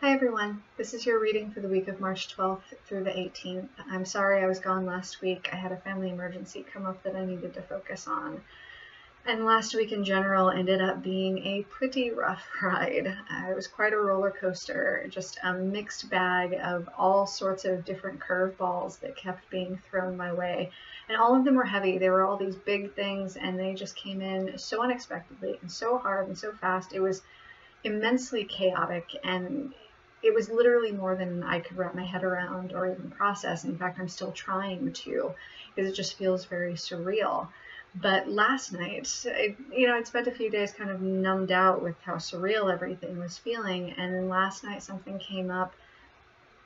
Hi everyone, this is your reading for the week of March 12th through the 18th. I'm sorry I was gone last week. I had a family emergency come up that I needed to focus on. And last week in general ended up being a pretty rough ride. It was quite a roller coaster, just a mixed bag of all sorts of different curveballs that kept being thrown my way. And all of them were heavy. They were all these big things and they just came in so unexpectedly and so hard and so fast. It was immensely chaotic, and it was literally more than I could wrap my head around or even process. In fact, I'm still trying to, because it just feels very surreal. But last night, I'd spent a few days kind of numbed out with how surreal everything was feeling, and then last night something came up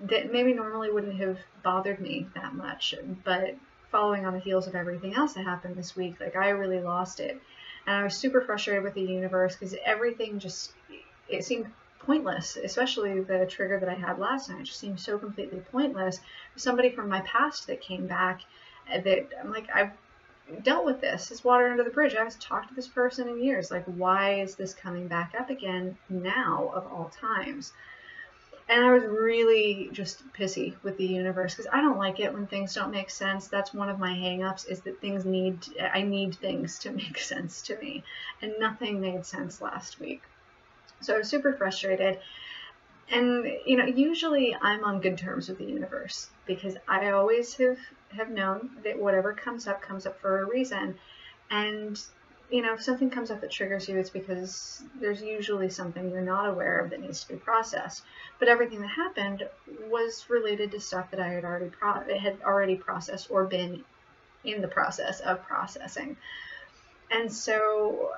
that maybe normally wouldn't have bothered me that much, but following on the heels of everything else that happened this week, like I really lost it. And I was super frustrated with the universe because everything just, it seemed pointless, especially the trigger that I had last night just seemed so completely pointless. Somebody from my past that came back that I'm like, I've dealt with this. It's water under the bridge. I haven't talked to this person in years. Like, why is this coming back up again now of all times? And I was really just pissy with the universe because I don't like it when things don't make sense. That's one of my hangups, is that I need things to make sense to me. And nothing made sense last week. So I was super frustrated. And, usually I'm on good terms with the universe because I always have known that whatever comes up for a reason. And if something comes up that triggers you, it's because there's usually something you're not aware of that needs to be processed. But everything that happened was related to stuff that I had already processed or been in the process of processing. And so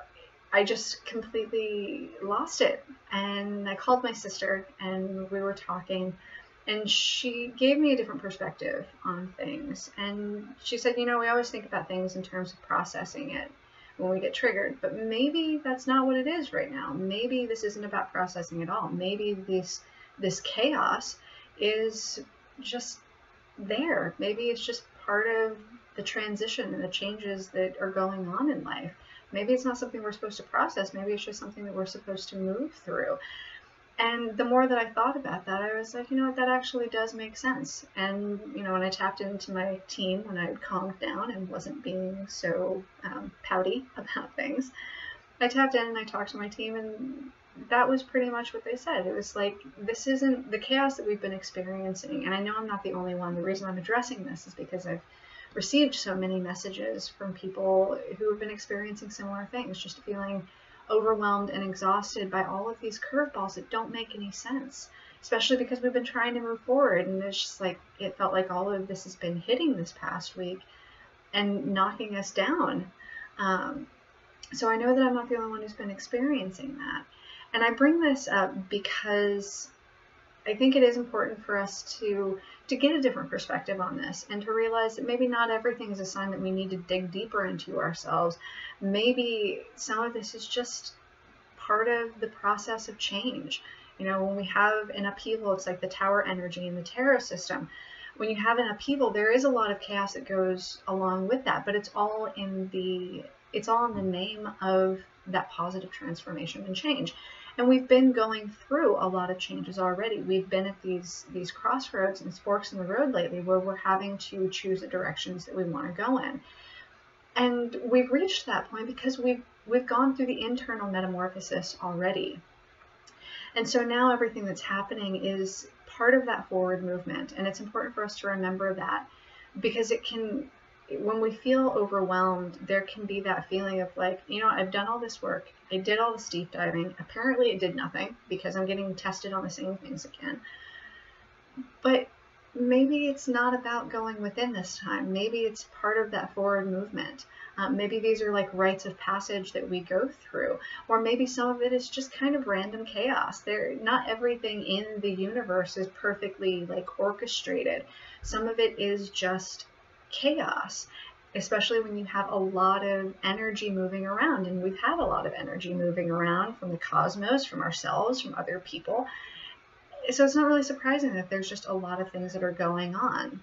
I just completely lost it. And I called my sister and we were talking, and she gave me a different perspective on things. And she said, we always think about things in terms of processing it when we get triggered, but maybe that's not what it is right now. Maybe this isn't about processing at all. Maybe this chaos is just there. Maybe it's just part of the transition and the changes that are going on in life. Maybe it's not something we're supposed to process. Maybe it's just something that we're supposed to move through. And the more that I thought about that, I was like, that actually does make sense. And, when I tapped into my team, when I had calmed down and wasn't being so pouty about things, I tapped in and I talked to my team, and that was pretty much what they said. It was like, this isn't the chaos that we've been experiencing. And I know I'm not the only one. The reason I'm addressing this is because I've received so many messages from people who have been experiencing similar things, just feeling overwhelmed and exhausted by all of these curveballs that don't make any sense, especially because we've been trying to move forward. And it's just like, it felt like all of this has been hitting this past week and knocking us down. So I know that I'm not the only one who's been experiencing that. And I bring this up because I think it is important for us to get a different perspective on this and to realize that maybe not everything is a sign that we need to dig deeper into ourselves. Maybe some of this is just part of the process of change. When we have an upheaval, it's like the tower energy in the tarot system. When you have an upheaval, there is a lot of chaos that goes along with that, but it's all in the name of that positive transformation and change. And we've been going through a lot of changes already. We've been at these crossroads and forks in the road lately where we're having to choose the directions that we want to go in. And we've reached that point because we've gone through the internal metamorphosis already. And so now everything that's happening is part of that forward movement. And it's important for us to remember that, because when we feel overwhelmed, there can be that feeling of like, I've done all this work. I did all this deep diving. Apparently it did nothing because I'm getting tested on the same things again. But maybe it's not about going within this time. Maybe it's part of that forward movement. Maybe these are like rites of passage that we go through, or maybe some of it is just kind of random chaos. Not everything in the universe is perfectly like orchestrated. Some of it is just chaos, especially when you have a lot of energy moving around. And we've had a lot of energy moving around from the cosmos, from ourselves, from other people. So it's not really surprising that there's just a lot of things that are going on.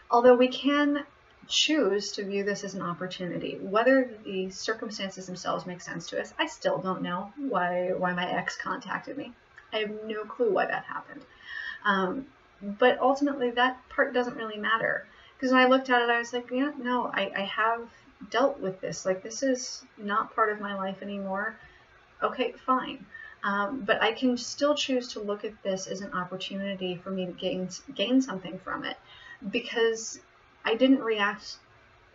Although we can choose to view this as an opportunity. Whether the circumstances themselves make sense to us, I still don't know why my ex contacted me. I have no clue why that happened. But ultimately, that part doesn't really matter. Because when I looked at it, I was like, yeah, no, I have dealt with this. Like, this is not part of my life anymore. Okay, fine. But I can still choose to look at this as an opportunity for me to gain something from it, because I didn't react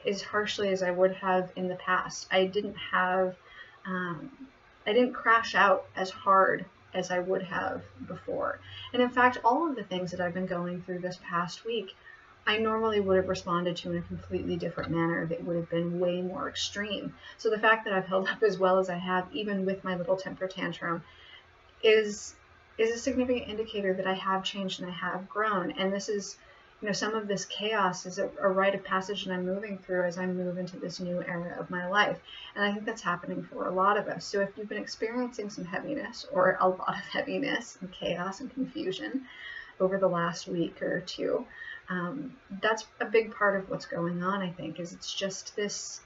as harshly as I would have in the past. I didn't crash out as hard as I would have before. And in fact, all of the things that I've been going through this past week, I normally would have responded to in a completely different manner that would have been way more extreme. So the fact that I've held up as well as I have, even with my little temper tantrum, is a significant indicator that I have changed and I have grown. And this is, some of this chaos is a rite of passage that I'm moving through as I move into this new era of my life. And I think that's happening for a lot of us. So if you've been experiencing some heaviness, or a lot of heaviness and chaos and confusion over the last week or two, that's a big part of what's going on, I think, is it's just the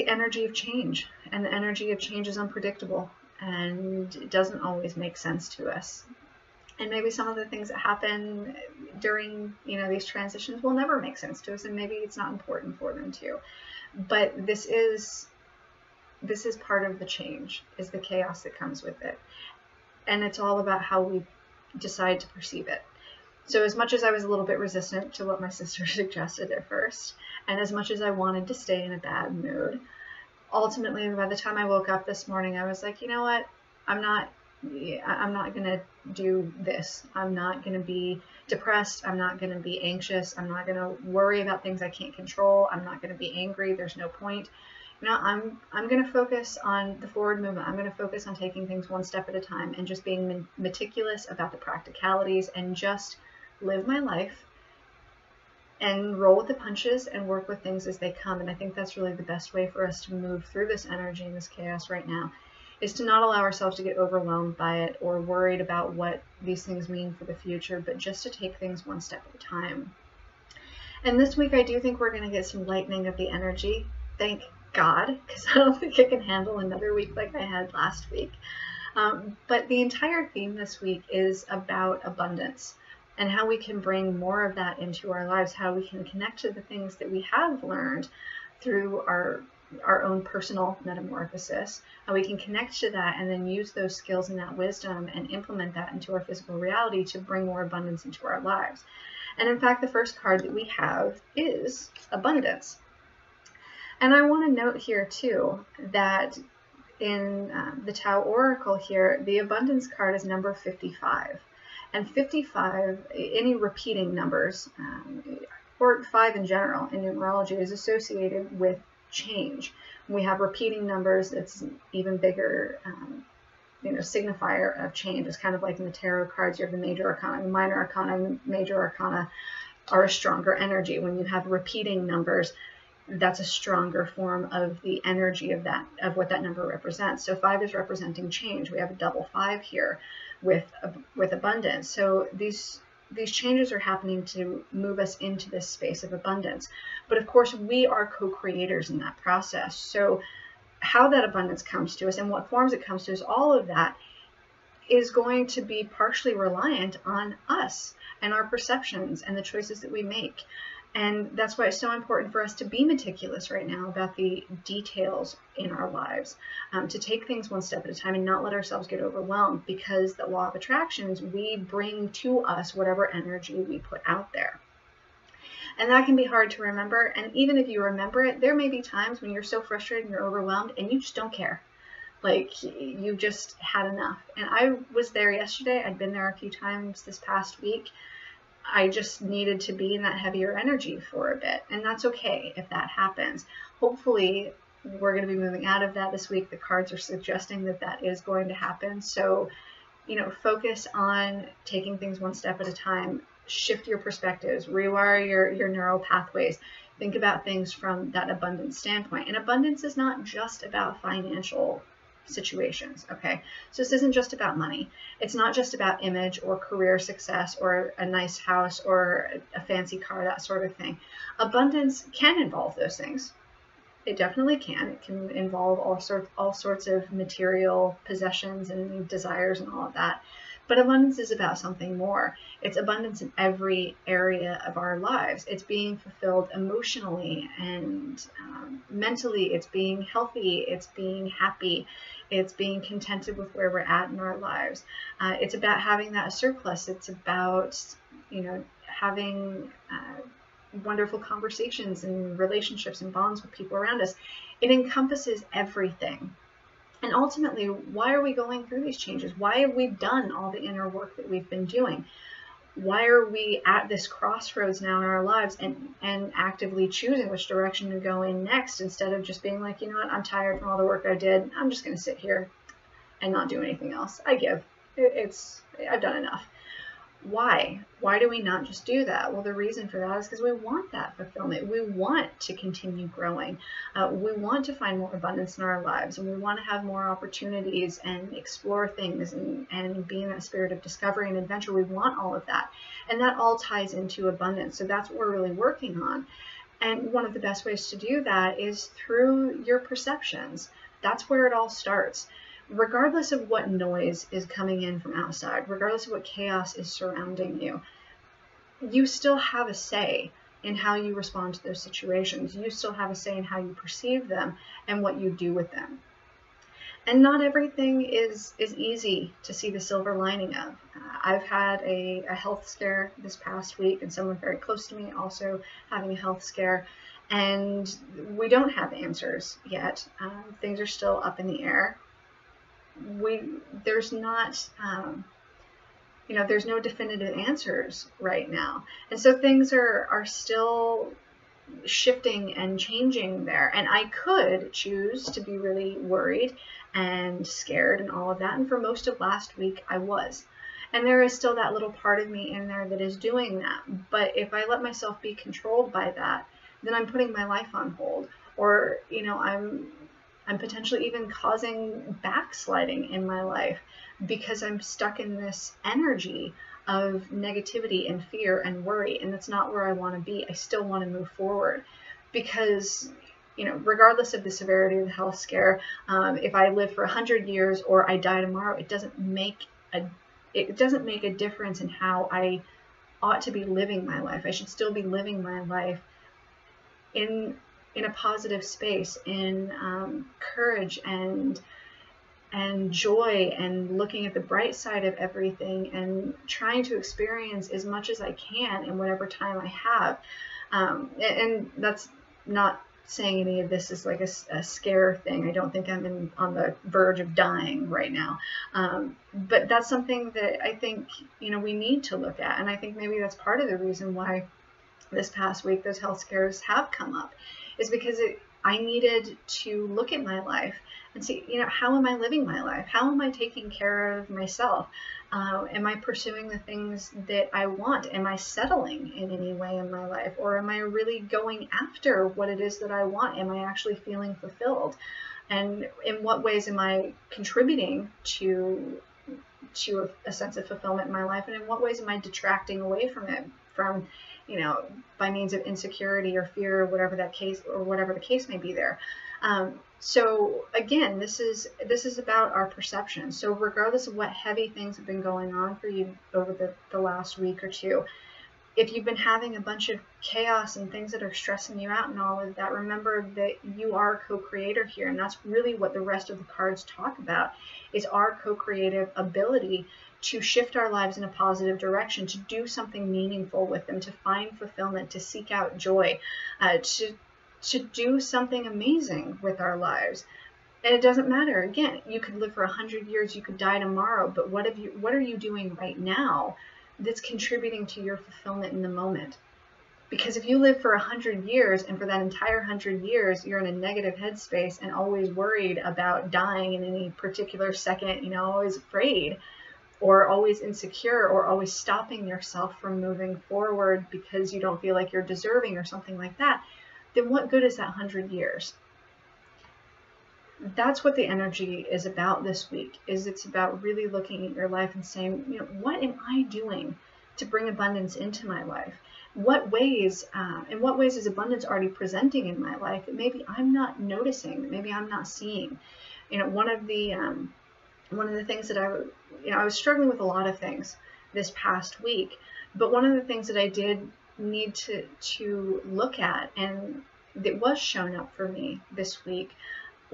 energy of change, and the energy of change is unpredictable, and it doesn't always make sense to us. And maybe some of the things that happen during, these transitions will never make sense to us, and maybe it's not important for them to. But this is part of the change, is the chaos that comes with it. And it's all about how we decide to perceive it. So as much as I was a little bit resistant to what my sister suggested at first, and as much as I wanted to stay in a bad mood, ultimately, by the time I woke up this morning, I was like, you know what? I'm not going to do this. I'm not going to be depressed. I'm not going to be anxious. I'm not going to worry about things I can't control. I'm not going to be angry. There's no point. I'm going to focus on the forward movement. I'm going to focus on taking things one step at a time and just being meticulous about the practicalities and just live my life and roll with the punches and work with things as they come. And I think that's really the best way for us to move through this energy and this chaos right now, is to not allow ourselves to get overwhelmed by it or worried about what these things mean for the future, but just to take things one step at a time. And this week, I do think we're going to get some lightening of the energy. Thank God, because I don't think I can handle another week like I had last week. But the entire theme this week is about abundance and how we can bring more of that into our lives, how we can connect to the things that we have learned through our own personal metamorphosis, how we can connect to that and then use those skills and that wisdom and implement that into our physical reality to bring more abundance into our lives. And in fact, the first card that we have is abundance. And I want to note here too that in the Tao Oracle here, the abundance card is number 55. And 55, any repeating numbers, or 5 in general in numerology, is associated with change. When we have repeating numbers, it's an even bigger signifier of change. It's kind of like in the tarot cards, you have the major arcana, the minor arcana, and the major arcana are a stronger energy. When you have repeating numbers, that's a stronger form of the energy of what that number represents. So 5 is representing change. We have a double 5 here with abundance. So these changes are happening to move us into this space of abundance. But of course, we are co-creators in that process. So how that abundance comes to us and what forms it comes to us, all of that is going to be partially reliant on us and our perceptions and the choices that we make. And that's why it's so important for us to be meticulous right now about the details in our lives, to take things one step at a time and not let ourselves get overwhelmed, because the law of attractions, we bring to us whatever energy we put out there. And that can be hard to remember. And even if you remember it, there may be times when you're so frustrated and you're overwhelmed and you just don't care. Like, you just had enough. And I was there yesterday. I'd been there a few times this past week. I just needed to be in that heavier energy for a bit, and that's okay if that happens. Hopefully, we're going to be moving out of that this week. The cards are suggesting that that is going to happen. So, focus on taking things one step at a time. Shift your perspectives, rewire your neural pathways. Think about things from that abundance standpoint. And abundance is not just about financial situations, okay? So this isn't just about money. It's not just about image or career success or a nice house or a fancy car, that sort of thing. Abundance can involve those things. It definitely can. It can involve all sorts of material possessions and desires and all of that. But abundance is about something more. It's abundance in every area of our lives. It's being fulfilled emotionally and mentally. It's being healthy. It's being happy. It's being contented with where we're at in our lives. It's about having that surplus. It's about, having wonderful conversations and relationships and bonds with people around us. It encompasses everything. And ultimately, why are we going through these changes? Why have we done all the inner work that we've been doing? Why are we at this crossroads now in our lives and actively choosing which direction to go in next, instead of just being like, you know what, I'm tired from all the work I did. I'm just going to sit here and not do anything else. I give. I've done enough. Why? Why do we not just do that? Well, the reason for that is because we want that fulfillment. We want to continue growing. We want to find more abundance in our lives, and we want to have more opportunities and explore things and be in that spirit of discovery and adventure. We want all of that. And that all ties into abundance. So that's what we're really working on. And one of the best ways to do that is through your perceptions. That's where it all starts. Regardless of what noise is coming in from outside, regardless of what chaos is surrounding you, you still have a say in how you respond to those situations. You still have a say in how you perceive them and what you do with them. And not everything is easy to see the silver lining of. I've had a health scare this past week, and someone very close to me also having a health scare. And we don't have answers yet. Things are still up in the air. There's not, there's no definitive answers right now. And so things are still shifting and changing there. And I could choose to be really worried and scared and all of that. And for most of last week, I was. And there is still that little part of me in there that is doing that. But if I let myself be controlled by that, then I'm putting my life on hold. Or, I'm potentially even causing backsliding in my life because I'm stuck in this energy of negativity and fear and worry. And that's not where I want to be. I still want to move forward because, regardless of the severity of the health scare, if I live for 100 years or I die tomorrow, it doesn't make a difference in how I ought to be living my life. I should still be living my life in a positive space, in courage and joy, and looking at the bright side of everything, and trying to experience as much as I can in whatever time I have. And that's not saying any of this is like a scare thing. I don't think I'm on the verge of dying right now. But that's something that I think, we need to look at. And I think maybe that's part of the reason why this past week those health scares have come up, is because I needed to look at my life and see, how am I living my life? How am I taking care of myself? Am I pursuing the things that I want? Am I settling in any way in my life? Or am I really going after what it is that I want? Am I actually feeling fulfilled? And in what ways am I contributing to a sense of fulfillment in my life? And in what ways am I detracting away from it, by means of insecurity or fear, or whatever the case may be there. So again, this is about our perception. So regardless of what heavy things have been going on for you over the last week or two, if you've been having a bunch of chaos and things that are stressing you out and all of that, remember that you are a co-creator here. And that's really what the rest of the cards talk about, is our co-creative ability to shift our lives in a positive direction, to do something meaningful with them, to find fulfillment, to seek out joy, to do something amazing with our lives. And it doesn't matter. Again, you could live for 100 years, you could die tomorrow, but what are you doing right now that's contributing to your fulfillment in the moment? Because if you live for 100 years, and for that entire 100 years you're in a negative headspace and always worried about dying in any particular second, always afraid, or always insecure, or always stopping yourself from moving forward because you don't feel like you're deserving or something like that, then what good is that 100 years? That's what the energy is about this week, is it's about really looking at your life and saying, what am I doing to bring abundance into my life? in what ways is abundance already presenting in my life that maybe I'm not noticing, that maybe I'm not seeing? One of the things that I was struggling with a lot of things this past week, but one of the things that I did need to look at, and that was shown up for me this week,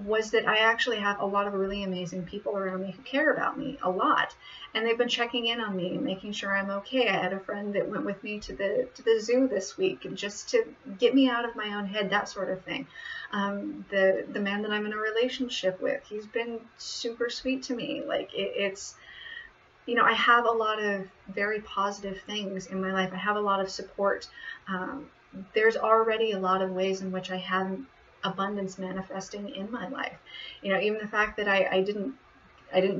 was that I actually have a lot of really amazing people around me who care about me a lot, and they've been checking in on me and making sure I'm okay. I had a friend that went with me to the zoo this week, and just to get me out of my own head, that sort of thing. The man that I'm in a relationship with, he's been super sweet to me. Like it's I have a lot of very positive things in my life. I have a lot of support. There's already a lot of ways in which I have abundance manifesting in my life. Even the fact that I didn't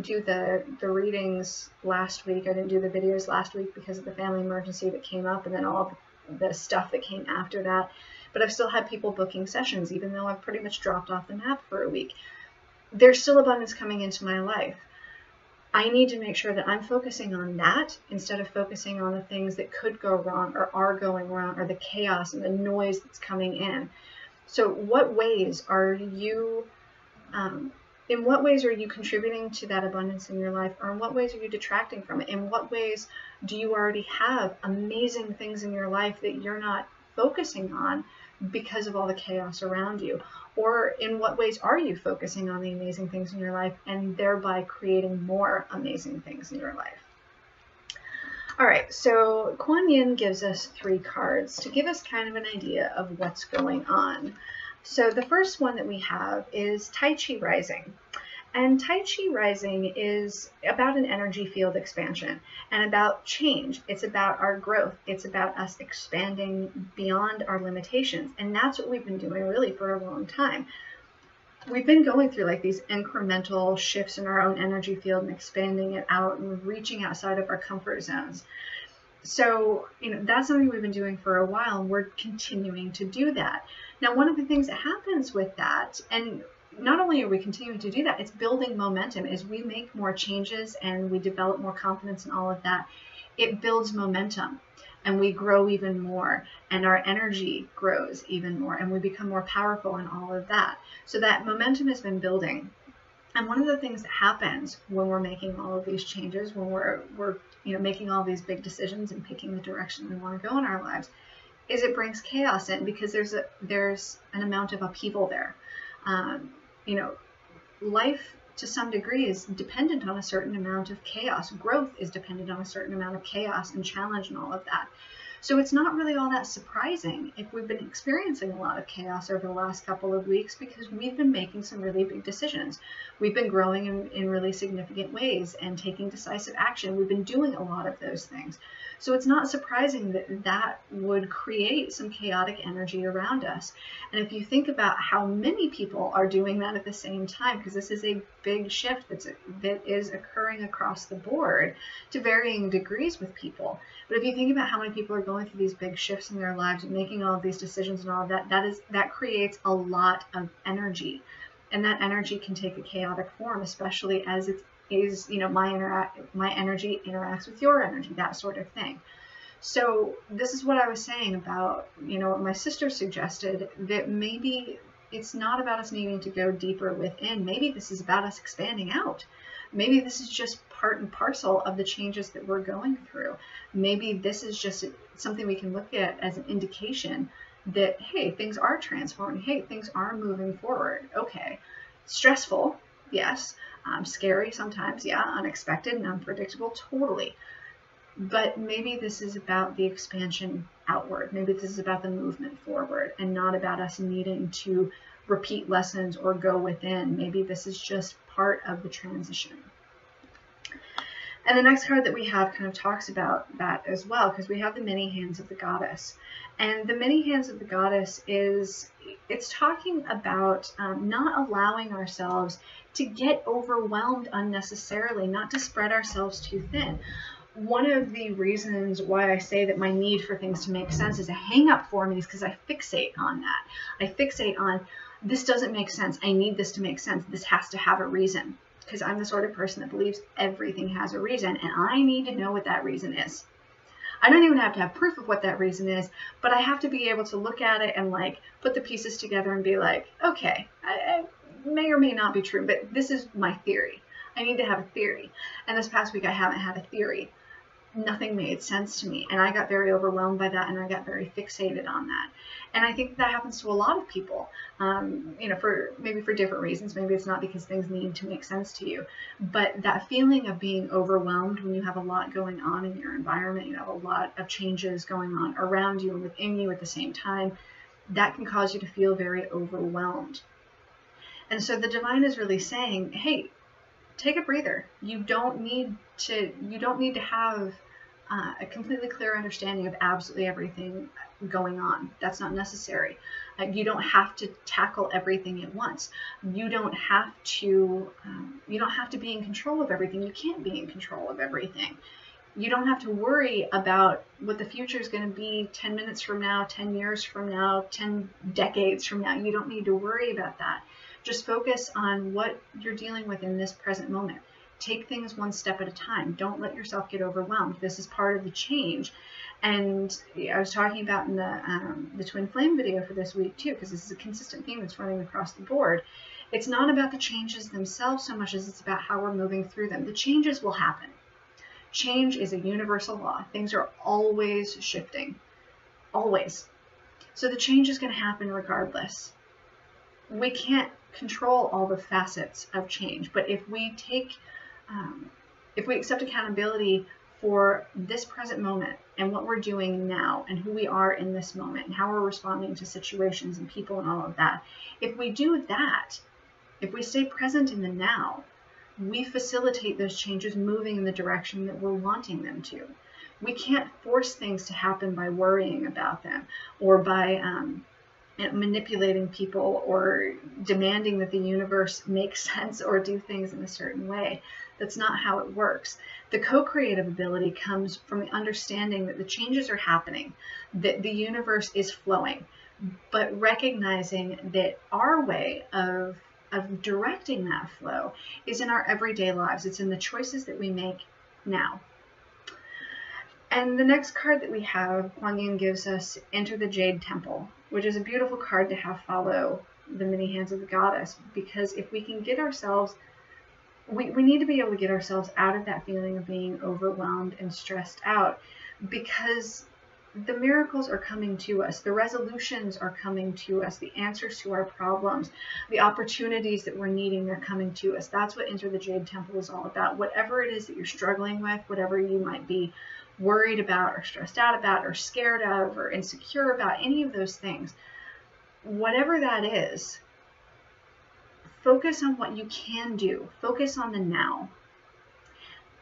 do the readings last week. I didn't do the videos last week because of the family emergency that came up, and then all the stuff that came after that. But I've still had people booking sessions, even though I've pretty much dropped off the map for a week. There's still abundance coming into my life. I need to make sure that I'm focusing on that instead of focusing on the things that could go wrong or are going wrong, or the chaos and the noise that's coming in. So what ways are you, in what ways are you contributing to that abundance in your life, or in what ways are you detracting from it? In what ways do you already have amazing things in your life that you're not focusing on because of all the chaos around you? Or in what ways are you focusing on the amazing things in your life and thereby creating more amazing things in your life? All right, so Kuan Yin gives us 3 cards to give us kind of an idea of what's going on. So the first one that we have is Tai Chi Rising. And Tai Chi Rising is about an energy field expansion and about change. It's about our growth. It's about us expanding beyond our limitations. And that's what we've been doing really for a long time. We've been going through like these incremental shifts in our own energy field and expanding it out and reaching outside of our comfort zones. So, that's something we've been doing for a while, and we're continuing to do that. Now, one of the things that happens with that, and not only are we continuing to do that, it's building momentum. As we make more changes and we develop more confidence in all of that, it builds momentum, and we grow even more, and our energy grows even more, and we become more powerful in all of that. So that momentum has been building. And one of the things that happens when we're making all of these changes, when we're making all these big decisions and picking the direction we want to go in our lives, is it brings chaos in, because there's an amount of upheaval there. Life to some degree is dependent on a certain amount of chaos. Growth is dependent on a certain amount of chaos and challenge and all of that. So it's not really all that surprising if we've been experiencing a lot of chaos over the last couple of weeks, because we've been making some really big decisions. We've been growing in really significant ways and taking decisive action. We've been doing a lot of those things. So it's not surprising that that would create some chaotic energy around us. And if you think about how many people are doing that at the same time, because this is a big shift that is occurring across the board to varying degrees with people. But if you think about how many people are going through these big shifts in their lives and making all of these decisions and all of that, that creates a lot of energy. And that energy can take a chaotic form, especially as it is, my energy interacts with your energy, that sort of thing. So this is what I was saying about, what my sister suggested, that maybe it's not about us needing to go deeper within. Maybe this is about us expanding out. Maybe this is just part and parcel of the changes that we're going through. Maybe this is just something we can look at as an indication that, hey, things are transforming. Hey, things are moving forward. Okay. Stressful, yes. Scary sometimes, yeah. Unexpected and unpredictable, totally. But maybe this is about the expansion outward. Maybe this is about the movement forward and not about us needing to repeat lessons or go within. Maybe this is just part of the transition. And the next card that we have kind of talks about that as well, because we have the many hands of the goddess. And the many hands of the goddess it's talking about not allowing ourselves to get overwhelmed unnecessarily, not to spread ourselves too thin. One of the reasons why I say that my need for things to make sense is a hang up for me is because I fixate on that. I fixate on, this doesn't make sense. I need this to make sense. This has to have a reason, because I'm the sort of person that believes everything has a reason, and I need to know what that reason is. I don't even have to have proof of what that reason is, but I have to be able to look at it and like put the pieces together and be like, okay, I may or may not be true, but this is my theory. I need to have a theory. And this past week I haven't had a theory. Nothing made sense to me, and I got very overwhelmed by that, and I got very fixated on that. And I think that happens to a lot of people, you know, for different reasons. Maybe it's not because things need to make sense to you, but that feeling of being overwhelmed when you have a lot going on in your environment, you have a lot of changes going on around you and within you at the same time, that can cause you to feel very overwhelmed. And so the divine is really saying, hey, take a breather. You don't need to have a completely clear understanding of absolutely everything going on. That's not necessary. You don't have to tackle everything at once. You don't have to be in control of everything. You can't be in control of everything. You don't have to worry about what the future is going to be 10 minutes from now, 10 years from now, 10 decades from now. You don't need to worry about that. Just focus on what you're dealing with in this present moment. Take things one step at a time. Don't let yourself get overwhelmed. This is part of the change. And I was talking about in the Twin Flame video for this week too, because this is a consistent theme that's running across the board. It's not about the changes themselves so much as it's about how we're moving through them. The changes will happen. Change is a universal law. Things are always shifting. Always. So the change is going to happen regardless. We can't control all the facets of change, but if we accept accountability for this present moment and what we're doing now and who we are in this moment and how we're responding to situations and people and all of that, if we do that, if we stay present in the now, we facilitate those changes moving in the direction that we're wanting them to. We can't force things to happen by worrying about them or by manipulating people or demanding that the universe make sense or do things in a certain way. That's not how it works. The co-creative ability comes from the understanding that the changes are happening, that the universe is flowing, but recognizing that our way of directing that flow is in our everyday lives. It's in the choices that we make now. And the next card that we have, Kuan Yin gives us Enter the Jade Temple, which is a beautiful card to have follow the many hands of the goddess, because if we can get ourselves, we need to be able to get ourselves out of that feeling of being overwhelmed and stressed out, because the miracles are coming to us, the resolutions are coming to us, the answers to our problems, the opportunities that we're needing are coming to us. That's what Enter the Jade Temple is all about. Whatever it is that you're struggling with, whatever you might be worried about or stressed out about or scared of or insecure about, any of those things, whatever that is, focus on what you can do. Focus on the now.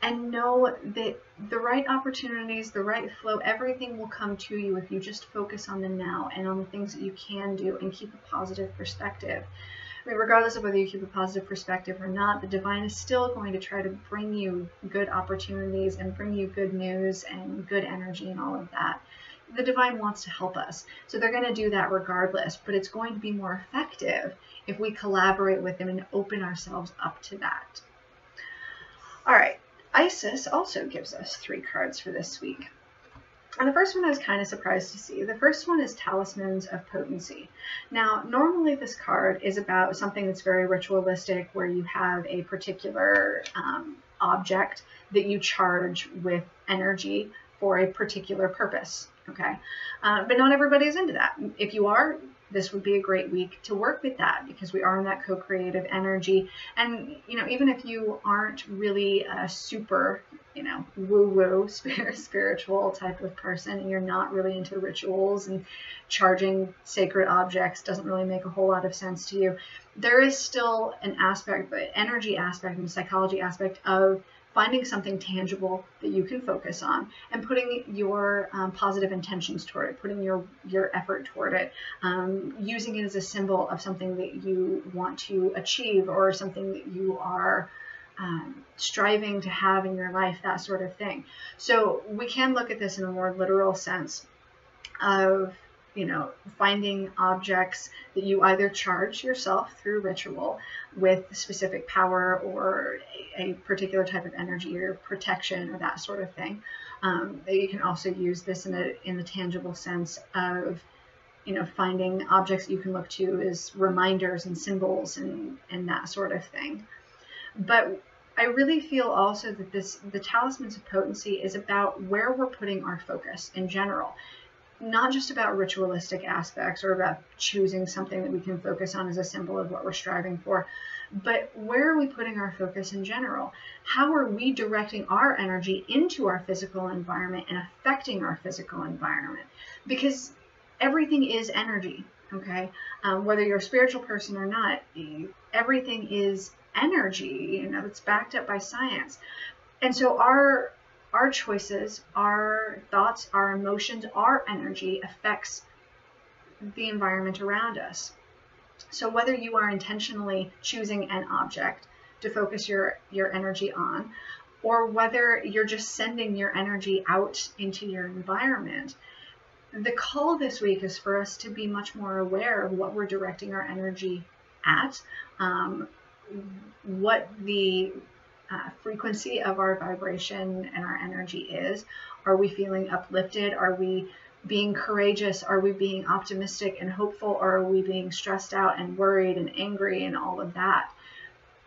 And know that the right opportunities, the right flow, everything will come to you if you just focus on the now and on the things that you can do and keep a positive perspective. I mean, regardless of whether you keep a positive perspective or not, the divine is still going to try to bring you good opportunities and bring you good news and good energy and all of that. The divine wants to help us, so they're going to do that regardless, but it's going to be more effective if we collaborate with them and open ourselves up to that. All right. Isis also gives us 3 cards for this week. And the first one I was kind of surprised to see. The first one is Talismans of Potency. Now, normally this card is about something that's very ritualistic, where you have a particular object that you charge with energy for a particular purpose. Okay, but not everybody is into that. If you are, this would be a great week to work with that, because we are in that co-creative energy. And, you know, even if you aren't really a super, you know, woo-woo spiritual type of person, and you're not really into rituals and charging sacred objects doesn't really make a whole lot of sense to you, there is still an aspect, the energy aspect and the psychology aspect of finding something tangible that you can focus on and putting your positive intentions toward it, putting your effort toward it, using it as a symbol of something that you want to achieve or something that you are striving to have in your life, that sort of thing. So we can look at this in a more literal sense of finding objects that you either charge yourself through ritual with specific power or a particular type of energy or protection or that sort of thing. You can also use this in the tangible sense of finding objects that you can look to as reminders and symbols and that sort of thing. But I really feel also that the Talismans of Potency is about where we're putting our focus in general, not just about ritualistic aspects or about choosing something that we can focus on as a symbol of what we're striving for, but where are we putting our focus in general? How are we directing our energy into our physical environment and affecting our physical environment? Because everything is energy, okay? Whether you're a spiritual person or not, everything is energy, it's backed up by science. And so our choices, our thoughts, our emotions, our energy affects the environment around us. So whether you are intentionally choosing an object to focus your energy on, or whether you're just sending your energy out into your environment, the call this week is for us to be much more aware of what we're directing our energy at, what the frequency of our vibration and our energy is. Are we feeling uplifted? Are we being courageous? Are we being optimistic and hopeful? Or are we being stressed out and worried and angry and all of that?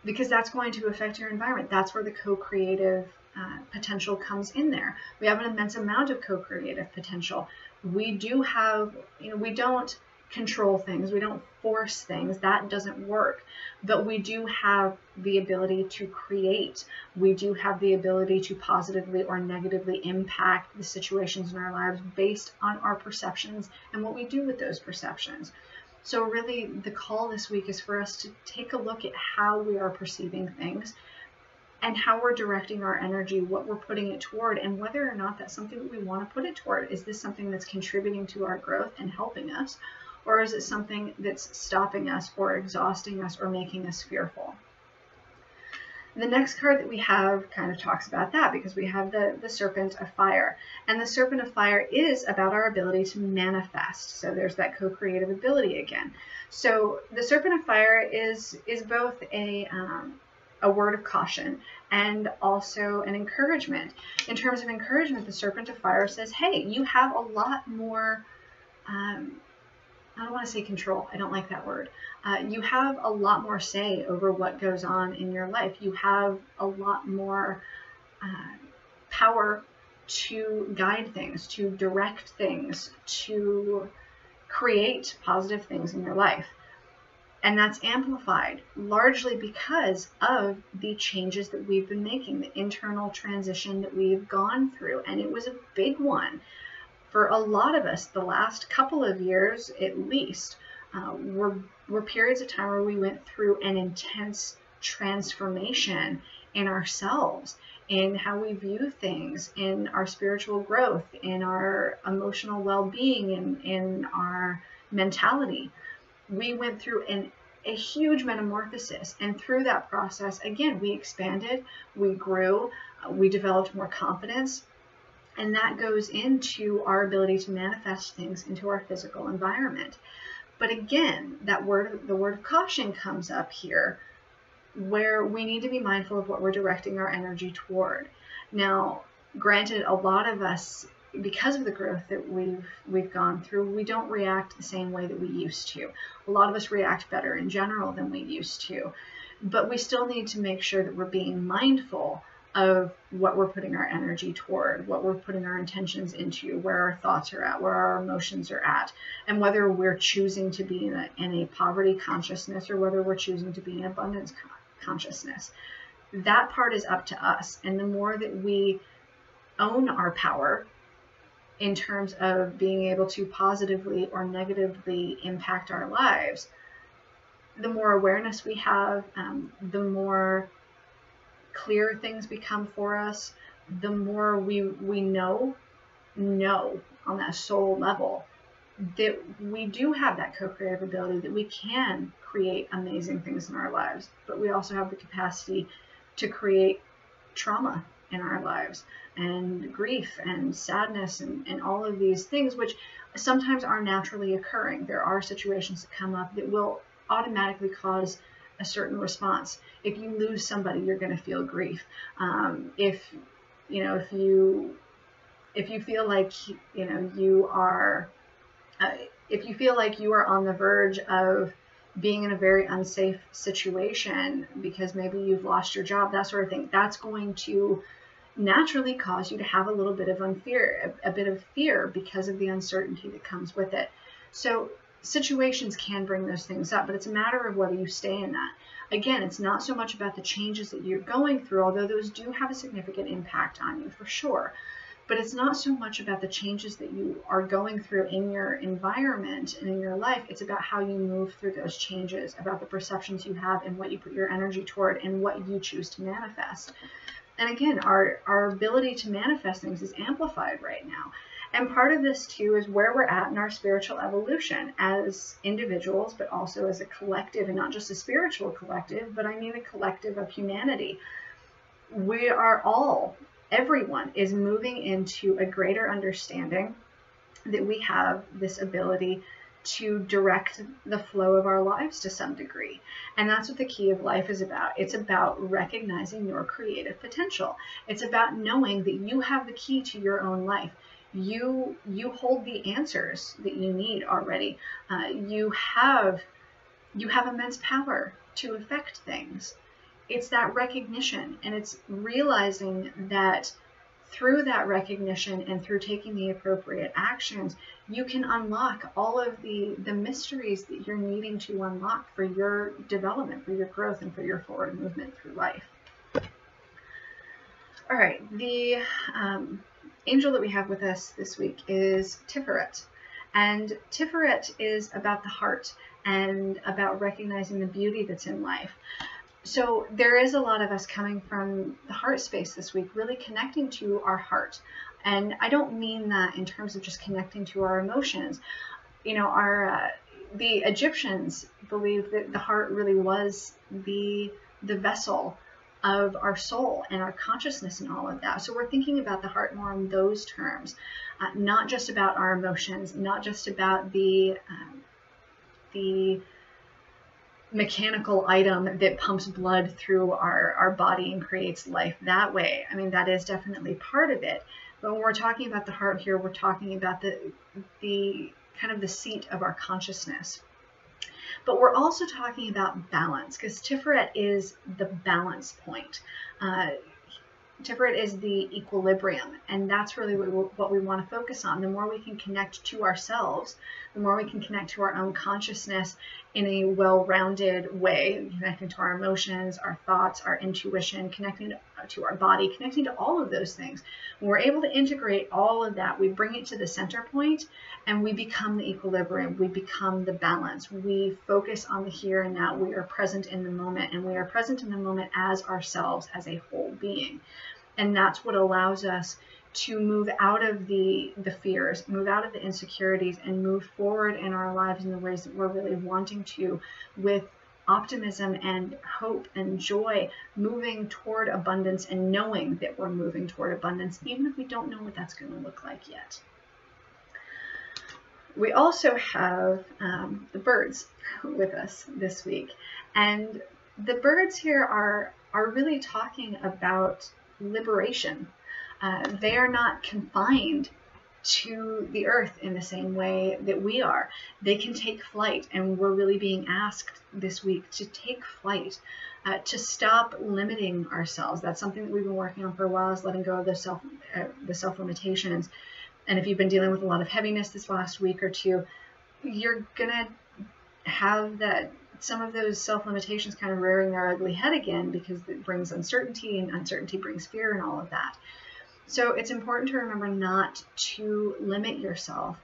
Because that's going to affect your environment. That's where the co-creative potential comes in there. We have an immense amount of co-creative potential. We do have, we don't control things. We don't force things. That doesn't work. But we do have the ability to create. We do have the ability to positively or negatively impact the situations in our lives based on our perceptions and what we do with those perceptions. So really, the call this week is for us to take a look at how we are perceiving things and how we're directing our energy, what we're putting it toward, and whether or not that's something that we want to put it toward. Is this something that's contributing to our growth and helping us? Or is it something that's stopping us or exhausting us or making us fearful? The next card that we have kind of talks about that, because we have the Serpent of Fire. And the Serpent of Fire is about our ability to manifest. So there's that co-creative ability again. So the Serpent of Fire is both a word of caution and also an encouragement. In terms of encouragement, the Serpent of Fire says, hey, you have a lot more, I don't want to say control. I don't like that word. You have a lot more say over what goes on in your life. You have a lot more power to guide things, to direct things, to create positive things in your life. And that's amplified largely because of the changes that we've been making, the internal transition that we've gone through. And it was a big one. For a lot of us, the last couple of years at least, were periods of time where we went through an intense transformation in ourselves, in how we view things, in our spiritual growth, in our emotional well-being, in our mentality. We went through a huge metamorphosis, and through that process, again, we expanded, we grew, we developed more confidence. And that goes into our ability to manifest things into our physical environment. But again, the word of caution comes up here, where we need to be mindful of what we're directing our energy toward. Now, granted, a lot of us, because of the growth that we've gone through, we don't react the same way that we used to. A lot of us react better in general than we used to. But we still need to make sure that we're being mindful of what we're putting our energy toward, what we're putting our intentions into, where our thoughts are at, where our emotions are at, and whether we're choosing to be in a poverty consciousness or whether we're choosing to be in abundance consciousness. That part is up to us. And the more that we own our power in terms of being able to positively or negatively impact our lives, the more awareness we have, the more clear things become for us, the more we know on that soul level that we do have that co-creative ability, that we can create amazing things in our lives, but we also have the capacity to create trauma in our lives, and grief and sadness and all of these things, which sometimes are naturally occurring. There are situations that come up that will automatically cause a certain response. If you lose somebody, you're going to feel grief. If you feel like you are if you feel like you are on the verge of being in a very unsafe situation because maybe you've lost your job, that sort of thing, that's going to naturally cause you to have a little bit of a bit of fear because of the uncertainty that comes with it. So situations can bring those things up, but it's a matter of whether you stay in that. Again, it's not so much about the changes that you're going through, although those do have a significant impact on you for sure. But it's not so much about the changes that you are going through in your environment and in your life. It's about how you move through those changes, about the perceptions you have and what you put your energy toward and what you choose to manifest. And again, our ability to manifest things is amplified right now. And part of this too is where we're at in our spiritual evolution as individuals, but also as a collective, and not just a spiritual collective, but I mean a collective of humanity. We are all, everyone is moving into a greater understanding that we have this ability to direct the flow of our lives to some degree. And that's what the key of life is about. It's about recognizing your creative potential. It's about knowing that you have the key to your own life. You hold the answers that you need already. You have immense power to affect things. It's that recognition, and it's realizing that through that recognition and through taking the appropriate actions, you can unlock all of the mysteries that you're needing to unlock for your development, for your growth, and for your forward movement through life. All right, the angel that we have with us this week is Tiferet. And Tiferet is about the heart and about recognizing the beauty that's in life. So there is a lot of us coming from the heart space this week, really connecting to our heart. And I don't mean that in terms of just connecting to our emotions. The Egyptians believed that the heart really was the vessel of our soul and our consciousness and all of that. So we're thinking about the heart more in those terms, not just about our emotions, not just about the mechanical item that pumps blood through our body and creates life that way. I mean, that is definitely part of it. But when we're talking about the heart here, we're talking about the kind of the seat of our consciousness. But we're also talking about balance, because Tiferet is the balance point. Tiferet is the equilibrium, and that's really what we want to focus on. The more we can connect to ourselves, the more we can connect to our own consciousness in a well-rounded way, connecting to our emotions, our thoughts, our intuition, connecting to our body, connecting to all of those things. When we're able to integrate all of that, we bring it to the center point, and we become the equilibrium. We become the balance. We focus on the here and now. We are present in the moment, and we are present in the moment as ourselves, as a whole being. And that's what allows us to move out of the fears, move out of the insecurities, and move forward in our lives in the ways that we're really wanting to, with optimism and hope and joy, moving toward abundance and knowing that we're moving toward abundance, even if we don't know what that's going to look like yet. We also have the birds with us this week. And the birds here are really talking about liberation. They are not confined to the earth in the same way that we are. They can take flight, and we're really being asked this week to take flight, to stop limiting ourselves. That's something that we've been working on for a while, is letting go of the self-limitations. And if you've been dealing with a lot of heaviness this last week or two, you're gonna have that some of those self-limitations kind of rearing their ugly head again, because it brings uncertainty, and uncertainty brings fear and all of that. So it's important to remember not to limit yourself.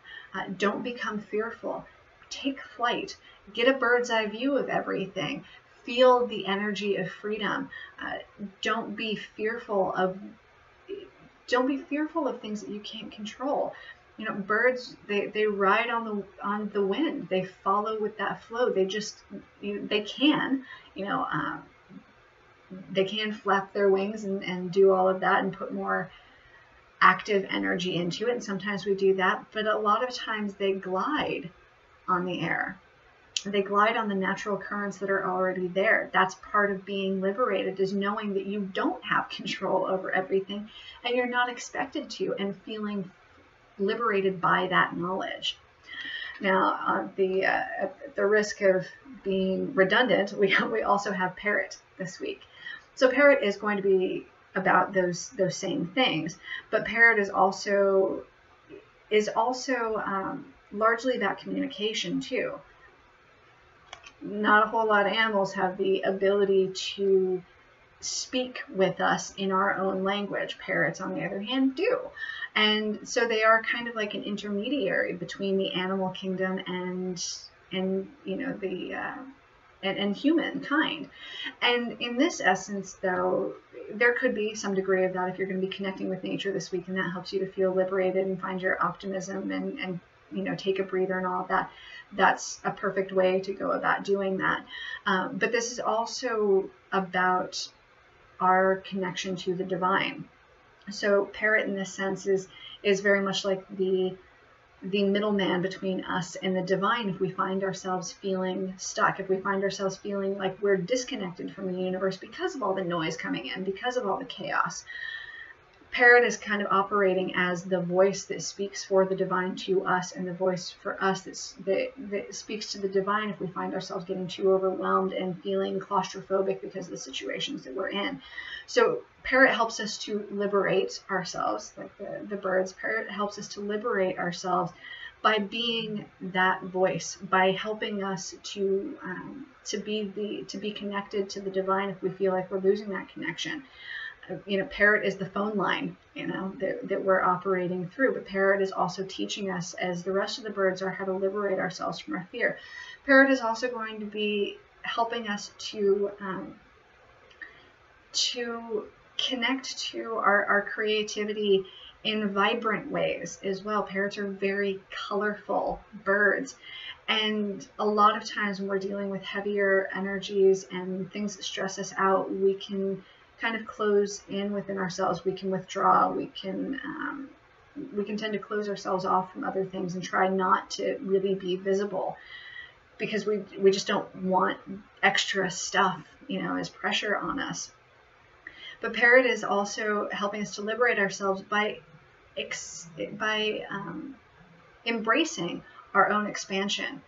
Don't become fearful. Take flight. Get a bird's eye view of everything. Feel the energy of freedom. Don't be fearful of things that you can't control. You know, birds, they ride on the wind. They follow with that flow. They just, they can, they can flap their wings and do all of that and put more active energy into it. And sometimes we do that, but a lot of times they glide on the air. They glide on the natural currents that are already there. That's part of being liberated, is knowing that you don't have control over everything and you're not expected to, and feeling liberated by that knowledge. Now, at the risk of being redundant, we also have Parrot this week. So Parrot is going to be about those same things, but Parrot is also largely about communication too. Not a whole lot of animals have the ability to speak with us in our own language. Parrots, on the other hand, do. And so they are kind of like an intermediary between the animal kingdom and you know, the and humankind. And in this essence, though, there could be some degree of that if you're going to be connecting with nature this week, and that helps you to feel liberated and find your optimism and you know, take a breather and all of that. That's a perfect way to go about doing that. But this is also about our connection to the divine. So Parrot, in this sense, is very much like the middleman between us and the divine. If we find ourselves feeling stuck, if we find ourselves feeling like we're disconnected from the universe because of all the noise coming in, because of all the chaos, Parrot is kind of operating as the voice that speaks for the divine to us, and the voice for us that speaks to the divine if we find ourselves getting too overwhelmed and feeling claustrophobic because of the situations that we're in. So Parrot helps us to liberate ourselves, like the birds. Parrot helps us to liberate ourselves by being that voice, by helping us to be connected to the divine if we feel like we're losing that connection. You know, Parrot is the phone line, you know, that we're operating through, but Parrot is also teaching us, as the rest of the birds are, how to liberate ourselves from our fear. Parrot is also going to be helping us to connect to our creativity in vibrant ways as well. Parrots are very colorful birds. And a lot of times when we're dealing with heavier energies and things that stress us out, we can kind of close in within ourselves. We can withdraw. We can tend to close ourselves off from other things and try not to really be visible, because we just don't want extra stuff, you know, as pressure on us. But Parrot is also helping us to liberate ourselves by embracing our own expansion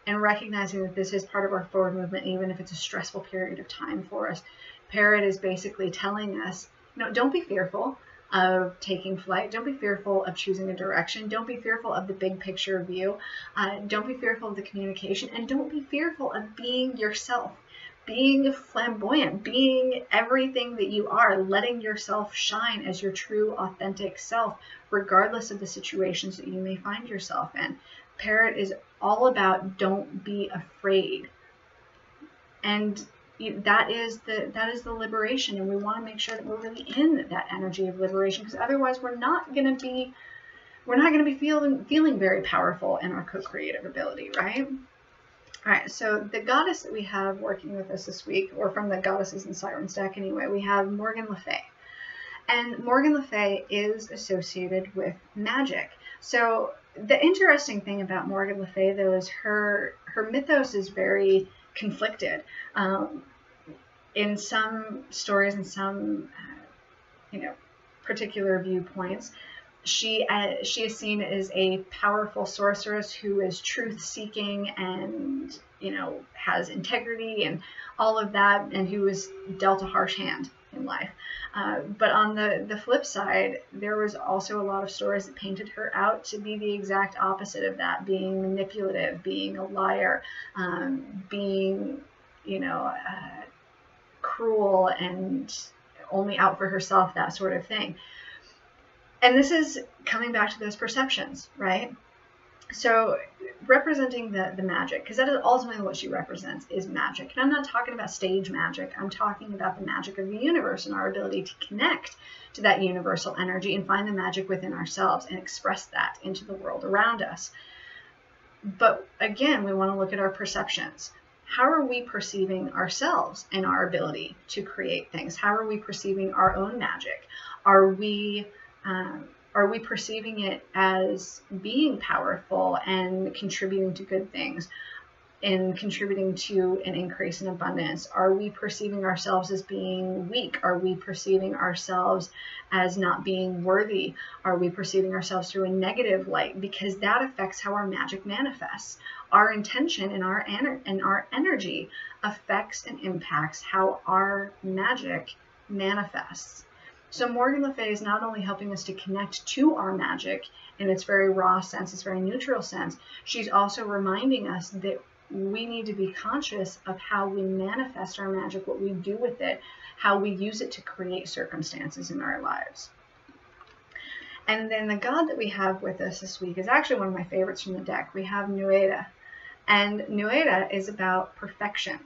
and recognizing that this is part of our forward movement, even if it's a stressful period of time for us. Parrot is basically telling us, you know, don't be fearful of taking flight. Don't be fearful of choosing a direction. Don't be fearful of the big picture view. Don't be fearful of the communication, and don't be fearful of being yourself, being flamboyant, being everything that you are, letting yourself shine as your true, authentic self, regardless of the situations that you may find yourself in. Parrot is all about don't be afraid. And that is the liberation, and we want to make sure that we're really in that energy of liberation, because otherwise we're not going to be feeling very powerful in our co-creative ability, right? All right, so the goddess that we have working with us this week, or from the Goddesses and Sirens deck anyway, we have Morgan Le Fay. And Morgan Le Fay is associated with magic. So the interesting thing about Morgan Le Fay, though, is her mythos is very conflicted. In some stories and some, particular viewpoints, she is seen as a powerful sorceress who is truth-seeking and, has integrity and all of that, and who was dealt a harsh hand in life. But on the flip side, there was also a lot of stories that painted her out to be the exact opposite of that, being manipulative, being a liar, being, cruel and only out for herself, that sort of thing. And this is coming back to those perceptions, right? So representing the magic, because that is ultimately what she represents, is magic. And I'm not talking about stage magic. I'm talking about the magic of the universe and our ability to connect to that universal energy and find the magic within ourselves and express that into the world around us. But again, we want to look at our perceptions. how are we perceiving ourselves and our ability to create things? How are we perceiving our own magic? Are we perceiving it as being powerful and contributing to good things and contributing to an increase in abundance? Are we perceiving ourselves as being weak? Are we perceiving ourselves as not being worthy? Are we perceiving ourselves through a negative light? Because that affects how our magic manifests. Our intention and our energy affects and impacts how our magic manifests. So Morgan Le Fay is not only helping us to connect to our magic in its very raw sense, its very neutral sense, she's also reminding us that we need to be conscious of how we manifest our magic, what we do with it, how we use it to create circumstances in our lives. And then the god that we have with us this week is actually one of my favorites from the deck. We have Nueda. And Nueda is about perfection.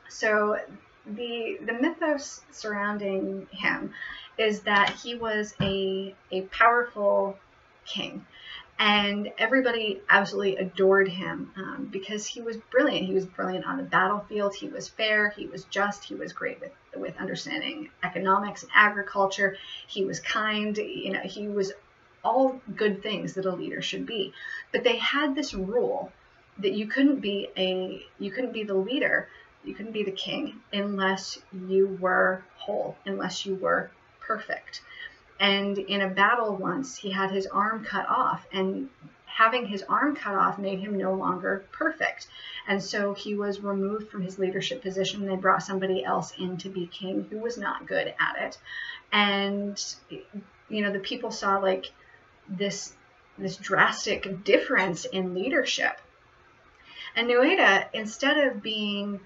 So the mythos surrounding him is that he was a powerful king, and everybody absolutely adored him because he was brilliant. He was brilliant on the battlefield. He was fair. He was just. He was great with understanding economics and agriculture. He was kind. You know, he was all good things that a leader should be. But they had this rule that you couldn't be the leader. You couldn't be the king unless you were whole, unless you were perfect. And in a battle once, he had his arm cut off, and having his arm cut off made him no longer perfect. And so he was removed from his leadership position. They brought somebody else in to be king who was not good at it. And, you know, the people saw like this drastic difference in leadership. And Nueda, instead of being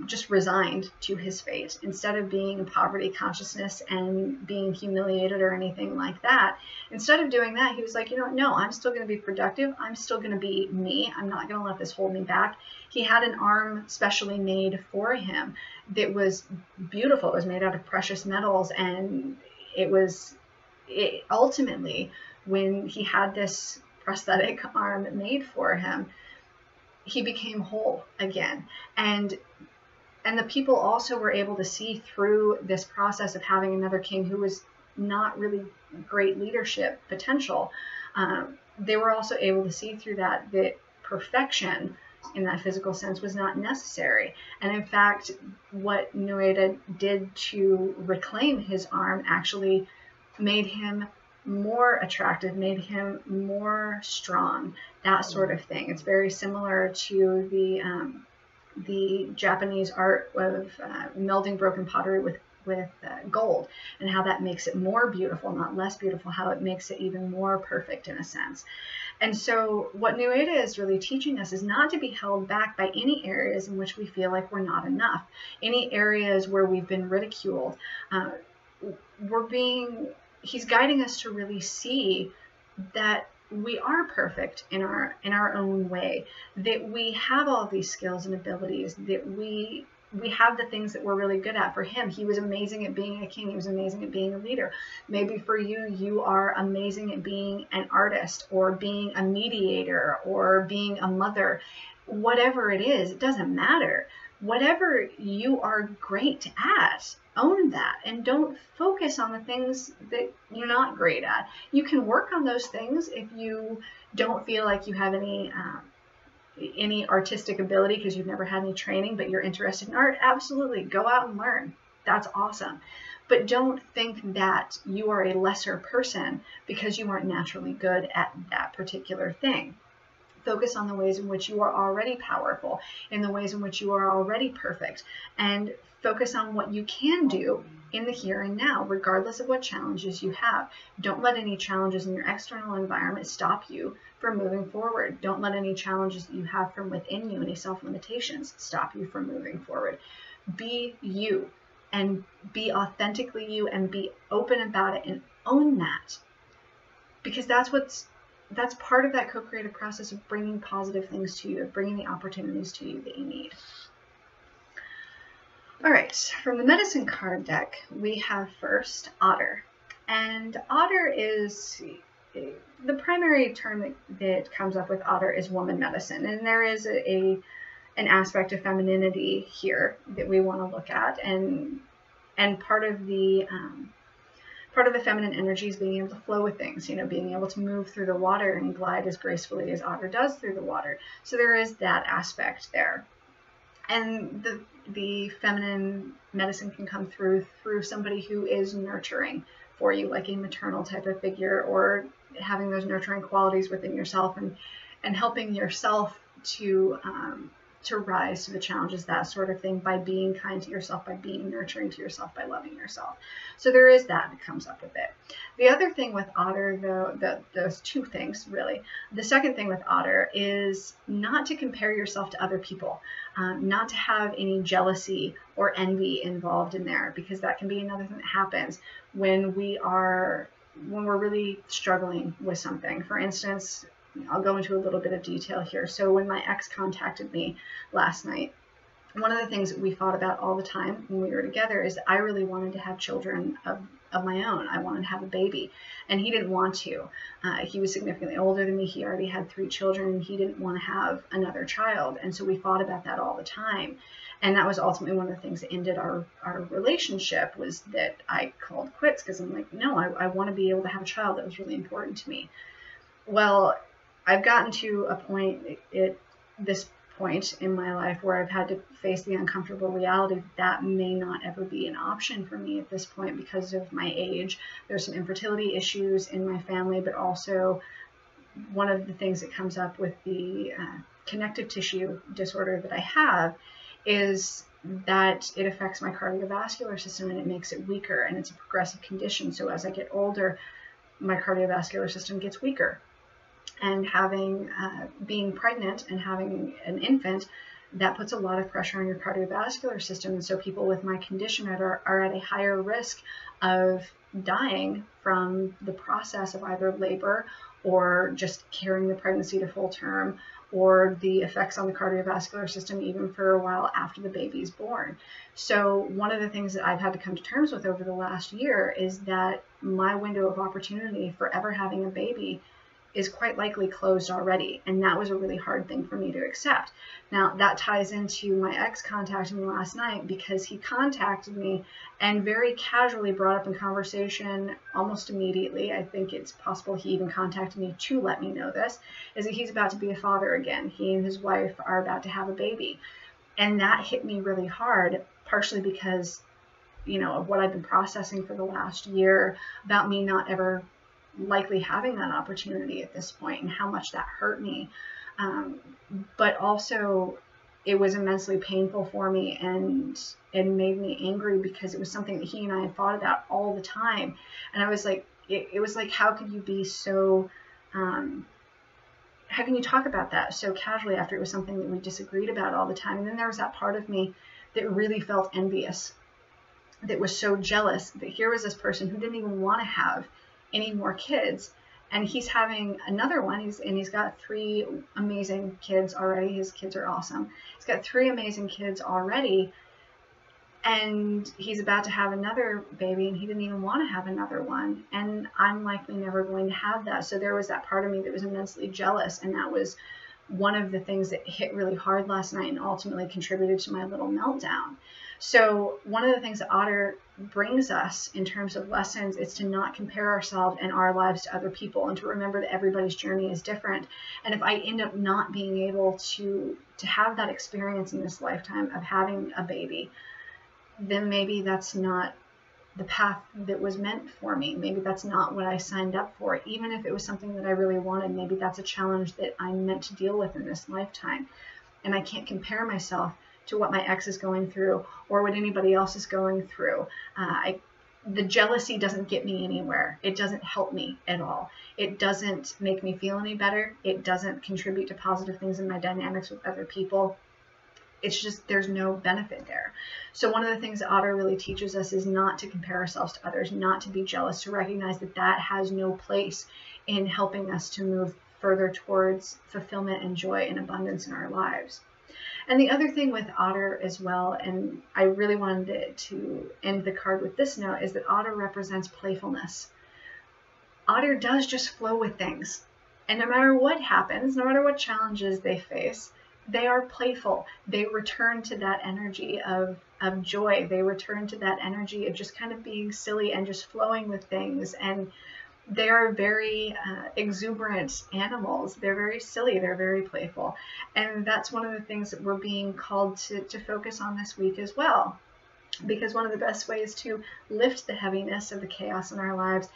just resigned to his fate, instead of being in poverty consciousness and being humiliated or anything like that, instead of doing that, he was like, you know, no, I'm still going to be productive. I'm still going to be me. I'm not going to let this hold me back. He had an arm specially made for him that was beautiful. It was made out of precious metals, and it ultimately, when he had this prosthetic arm made for him, he became whole again. And the people also were able to see through this process of having another king who was not really great leadership potential. They were also able to see through that perfection in that physical sense was not necessary. And in fact, what Nueda did to reclaim his arm actually made him more attractive, made him more strong, that sort of thing. It's very similar to the Japanese art of melding broken pottery with gold, and how that makes it more beautiful, not less beautiful, how it makes it even more perfect in a sense. And so what Nueda is really teaching us is not to be held back by any areas in which we feel like we're not enough, any areas where we've been ridiculed. He's guiding us to really see that we are perfect in our own way, that we have all these skills and abilities, that we have the things that we're really good at. For him, he was amazing at being a king. He was amazing at being a leader. Maybe for you, you are amazing at being an artist or being a mediator or being a mother. Whatever it is, it doesn't matter. Whatever you are great at, own that, and don't focus on the things that you're not great at. You can work on those things if you don't feel like you have any artistic ability because you've never had any training, but you're interested in art. Absolutely, go out and learn. That's awesome. But don't think that you are a lesser person because you aren't naturally good at that particular thing. Focus on the ways in which you are already powerful, in the ways in which you are already perfect, and focus on what you can do in the here and now, regardless of what challenges you have. Don't let any challenges in your external environment stop you from moving forward. Don't let any challenges that you have from within you, any self-limitations, stop you from moving forward. Be you, and be authentically you, and be open about it, and own that. Because that's part of that co-creative process of bringing positive things to you, of bringing the opportunities to you that you need. All right, from the medicine card deck, we have first Otter. And Otter is, the primary term that comes up with Otter is woman medicine. And there is a an aspect of femininity here that we want to look at, and part of the feminine energy is being able to flow with things, being able to move through the water and glide as gracefully as Otter does through the water. So there is that aspect there. And the feminine medicine can come through somebody who is nurturing for you, like a maternal type of figure, or having those nurturing qualities within yourself and helping yourself to rise to the challenges, that sort of thing, by being kind to yourself, by being nurturing to yourself, by loving yourself. So there is that comes up with it. The other thing with Otter, though, those two things really. The second thing with Otter is not to compare yourself to other people, not to have any jealousy or envy involved in there, because that can be another thing that happens when we're really struggling with something. For instance, I'll go into a little bit of detail here. So when my ex contacted me last night, one of the things that we thought about all the time when we were together is that I really wanted to have children of my own. I wanted to have a baby, and he didn't want to. He was significantly older than me. He already had 3 children, and he didn't want to have another child. And so we thought about that all the time. And that was ultimately one of the things that ended our relationship, was that I called quits, because I'm like, no, I want to be able to have a child. That was really important to me. Well, I've gotten to a point at this point in my life where I've had to face the uncomfortable reality that may not ever be an option for me at this point because of my age. There's some infertility issues in my family, but also one of the things that comes up with the connective tissue disorder that I have is that it affects my cardiovascular system, and it makes it weaker, and it's a progressive condition. So as I get older, my cardiovascular system gets weaker. And being pregnant and having an infant, that puts a lot of pressure on your cardiovascular system. And so people with my condition are at a higher risk of dying from the process of either labor or just carrying the pregnancy to full term, or the effects on the cardiovascular system even for a while after the baby's born. So one of the things that I've had to come to terms with over the last year is that my window of opportunity for ever having a baby is quite likely closed already. And that was a really hard thing for me to accept. Now, that ties into my ex contacting me last night, because he contacted me and very casually brought up in conversation almost immediately, I think it's possible he even contacted me to let me know this, is that he's about to be a father again. He and his wife are about to have a baby. And that hit me really hard, partially because, of what I've been processing for the last year about me not ever likely having that opportunity at this point, and how much that hurt me. But also it was immensely painful for me, and it made me angry, because it was something that he and I had thought about all the time. And I was like, it was like, how could you be so, how can you talk about that so casually after it was something that we disagreed about all the time? And then there was that part of me that really felt envious, that was so jealous that here was this person who didn't even want to have any more kids, and he's having another one. He's got 3 amazing kids already. His kids are awesome. He's got 3 amazing kids already, and he's about to have another baby, and he didn't even want to have another one, and I'm likely never going to have that. So there was that part of me that was immensely jealous, and that was one of the things that hit really hard last night and ultimately contributed to my little meltdown. So one of the things that Otter brings us in terms of lessons is to not compare ourselves and our lives to other people, and to remember that everybody's journey is different. And if I end up not being able to have that experience in this lifetime of having a baby, then maybe that's not the path that was meant for me. Maybe that's not what I signed up for. Even if it was something that I really wanted, maybe that's a challenge that I'm meant to deal with in this lifetime. And I can't compare myself to what my ex is going through or what anybody else is going through. The jealousy doesn't get me anywhere. It doesn't help me at all. It doesn't make me feel any better. It doesn't contribute to positive things in my dynamics with other people. It's just, there's no benefit there. So one of the things that Otter really teaches us is not to compare ourselves to others, not to be jealous, to recognize that that has no place in helping us to move further towards fulfillment and joy and abundance in our lives. And the other thing with Otter as well, and I really wanted to end the card with this note, is that Otter represents playfulness. Otter does just flow with things. And no matter what happens, no matter what challenges they face, they are playful. They return to that energy of joy. They return to that energy of just kind of being silly and just flowing with things. And they are very exuberant animals. They're very silly. They're very playful. And that's one of the things that we're being called to focus on this week as well. Because one of the best ways to lift the heaviness of the chaos in our lives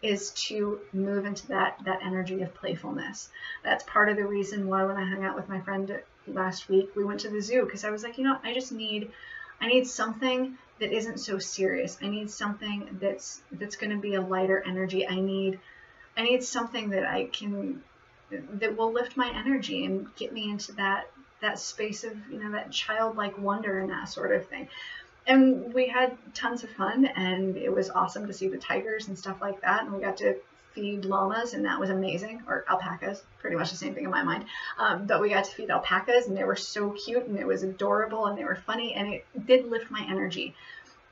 is to move into that energy of playfulness. That's part of the reason why when I hung out with my friend last week, we went to the zoo, because I was like, I need something that isn't so serious. I need something that's going to be a lighter energy. I need something that will lift my energy and get me into that space of, that childlike wonder and that sort of thing. And we had tons of fun, and it was awesome to see the tigers and stuff like that. And we got to feed llamas, and that was amazing, or alpacas, pretty much the same thing in my mind. But we got to feed alpacas, and they were so cute, and it was adorable, and they were funny, and it did lift my energy.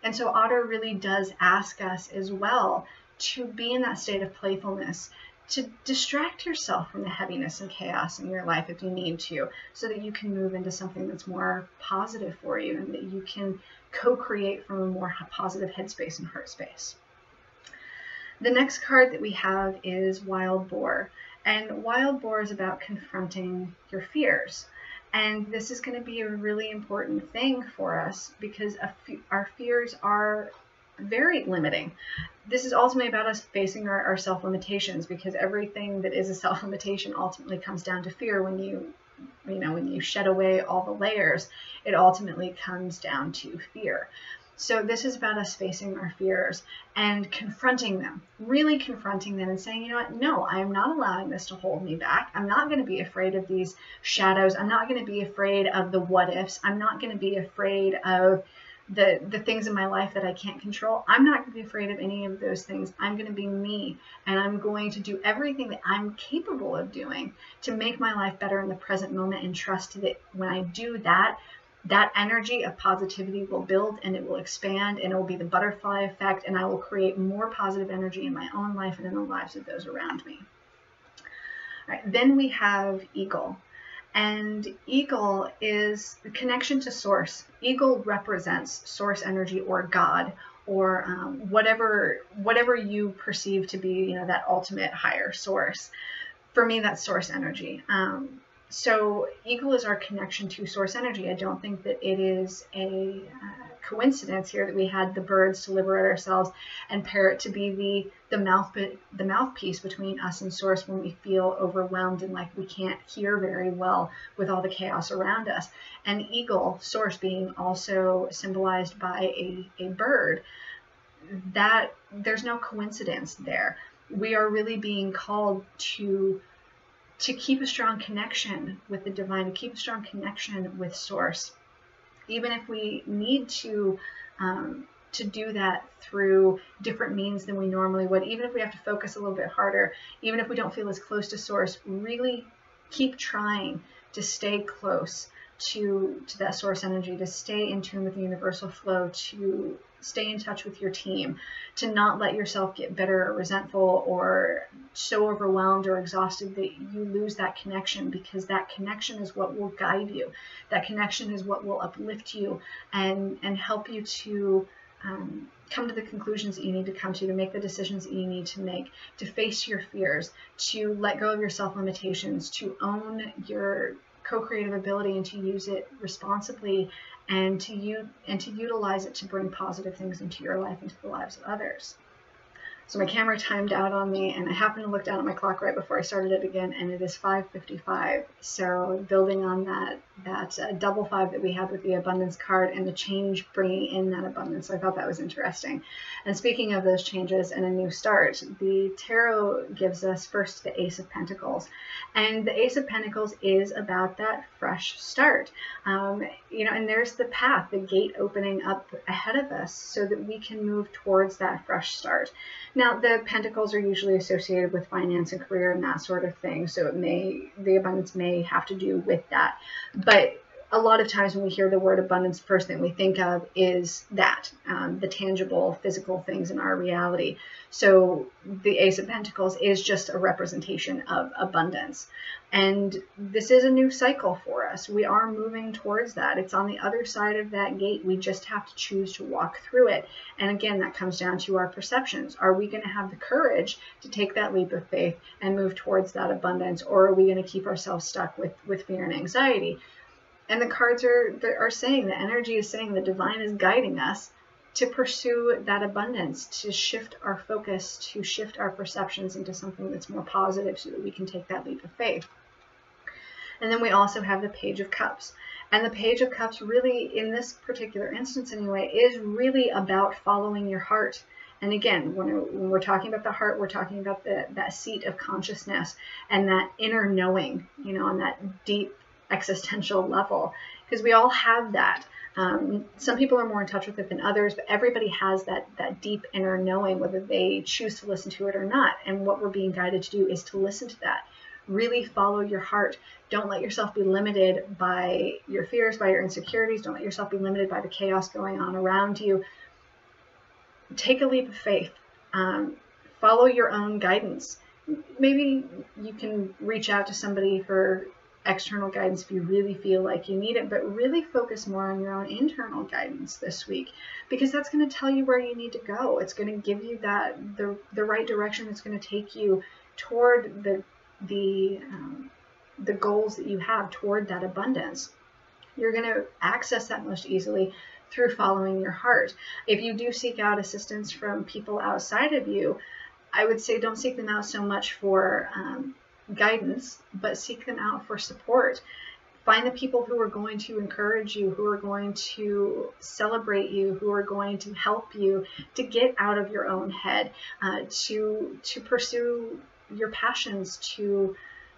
And so Otter really does ask us as well to be in that state of playfulness, to distract yourself from the heaviness and chaos in your life if you need to, so that you can move into something that's more positive for you, and that you can co-create from a more positive headspace and heart space. The next card that we have is Wild Boar, and Wild Boar is about confronting your fears. And this is going to be a really important thing for us, because our fears are very limiting. This is ultimately about us facing our self-limitations, because everything that is a self-limitation ultimately comes down to fear. When you shed away all the layers, it ultimately comes down to fear. So this is about us facing our fears and confronting them, really confronting them and saying, no, I am not allowing this to hold me back. I'm not going to be afraid of these shadows. I'm not going to be afraid of the what ifs. I'm not going to be afraid of the things in my life that I can't control. I'm not going to be afraid of any of those things. I'm going to be me, and I'm going to do everything that I'm capable of doing to make my life better in the present moment, and trust that when I do that, that energy of positivity will build, and it will expand, and it will be the butterfly effect, and I will create more positive energy in my own life and in the lives of those around me. All right, then we have Eagle. And Eagle is the connection to source. Eagle represents source energy, or God, or whatever you perceive to be, that ultimate higher source. For me, that's source energy. So Eagle is our connection to source energy. I don't think that it is a coincidence here that we had the birds to liberate ourselves, and parrot to be the mouthpiece between us and source when we feel overwhelmed and like we can't hear very well with all the chaos around us. And eagle, source, being also symbolized by a bird, that there's no coincidence there. We are really being called to keep a strong connection with the divine, to keep a strong connection with source, even if we need to do that through different means than we normally would, even if we have to focus a little bit harder, even if we don't feel as close to source. Really keep trying to stay close to that source energy, to stay in tune with the universal flow, to stay in touch with your team, to not let yourself get bitter or resentful or so overwhelmed or exhausted that you lose that connection, because that connection is what will guide you. That connection is what will uplift you and help you to come to the conclusions that you need to come to make the decisions that you need to make, to face your fears, to let go of your self-limitations, to own your co-creative ability and to use it responsibly, and to utilize it to bring positive things into your life, into the lives of others. So my camera timed out on me, and I happened to look down at my clock right before I started it again, and it is 5:55. So building on that double five that we had with the abundance card and the change bringing in that abundance. So I thought that was interesting. And speaking of those changes and a new start, the tarot gives us first the Ace of Pentacles. And the Ace of Pentacles is about that fresh start. And there's the path, the gate opening up ahead of us so that we can move towards that fresh start. Now, the pentacles are usually associated with finance and career and that sort of thing, so the abundance may have to do with that. But a lot of times when we hear the word abundance, the first thing we think of is that, the tangible, physical things in our reality. So the Ace of Pentacles is just a representation of abundance. And this is a new cycle for us. We are moving towards that. It's on the other side of that gate. We just have to choose to walk through it. And again, that comes down to our perceptions. Are we going to have the courage to take that leap of faith and move towards that abundance? Or are we going to keep ourselves stuck with fear and anxiety? And the cards are saying, the energy is saying, the divine is guiding us to pursue that abundance, to shift our focus, to shift our perceptions into something that's more positive so that we can take that leap of faith. And then we also have the Page of Cups. And the Page of Cups really, in this particular instance anyway, is really about following your heart. And again, when we're talking about the heart, we're talking about that seat of consciousness and that inner knowing, you know, on that deep existential level, because we all have that. Some people are more in touch with it than others, but everybody has that deep inner knowing, whether they choose to listen to it or not. And what we're being guided to do is to listen to that. Really follow your heart. Don't let yourself be limited by your fears, by your insecurities. Don't let yourself be limited by the chaos going on around you. Take a leap of faith. Follow your own guidance. Maybe you can reach out to somebody for external guidance if you really feel like you need it, but really focus more on your own internal guidance this week, because that's going to tell you where you need to go. It's going to give you the right direction. It's going to take you toward the goals that you have, toward that abundance. You're going to access that most easily through following your heart. If you do seek out assistance from people outside of you, I would say don't seek them out so much for guidance, but seek them out for support. Find the people who are going to encourage you, who are going to celebrate you, who are going to help you to get out of your own head, to pursue your passions, to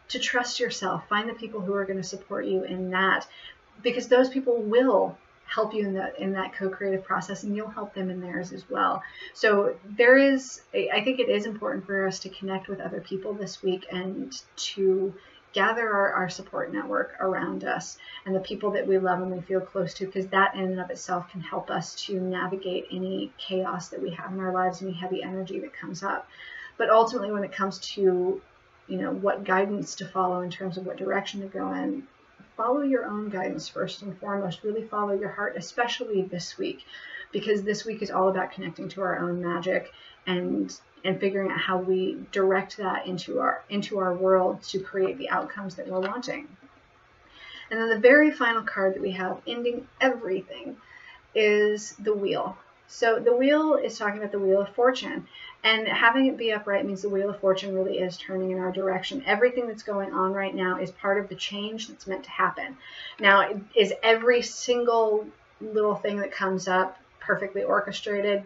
trust yourself. Find the people who are going to support you in that, because those people will help you in that co-creative process, and you'll help them in theirs as well. So I think it is important for us to connect with other people this week and to gather our support network around us and the people that we love and we feel close to, because that in and of itself can help us to navigate any chaos that we have in our lives, any heavy energy that comes up. But ultimately, when it comes to, you know, what guidance to follow in terms of what direction to go in, follow your own guidance first and foremost. Really follow your heart, especially this week, because this week is all about connecting to our own magic and figuring out how we direct that into our world to create the outcomes that we're wanting. And then the very final card that we have, ending everything, is the Wheel. So the Wheel is talking about the Wheel of Fortune, and having it be upright means the Wheel of Fortune really is turning in our direction. Everything that's going on right now is part of the change that's meant to happen. Now, is every single little thing that comes up perfectly orchestrated?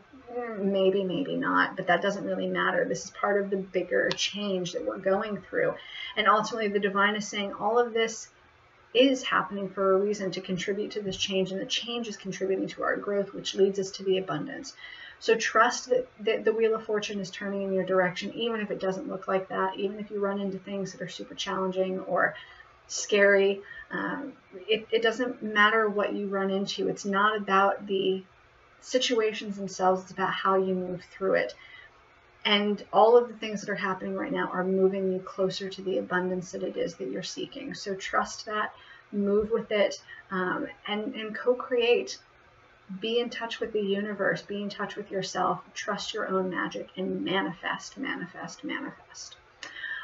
Maybe, maybe not, but that doesn't really matter. This is part of the bigger change that we're going through. And ultimately, the divine is saying all of this is happening for a reason, to contribute to this change, and the change is contributing to our growth, which leads us to the abundance. So trust that the Wheel of Fortune is turning in your direction, even if it doesn't look like that, even if you run into things that are super challenging or scary. It doesn't matter what you run into. It's not about the situations themselves, it's about how you move through it. And all of the things that are happening right now are moving you closer to the abundance that it is that you're seeking. So trust that, move with it, and co-create. Be in touch with the universe, be in touch with yourself, trust your own magic, and manifest, manifest, manifest.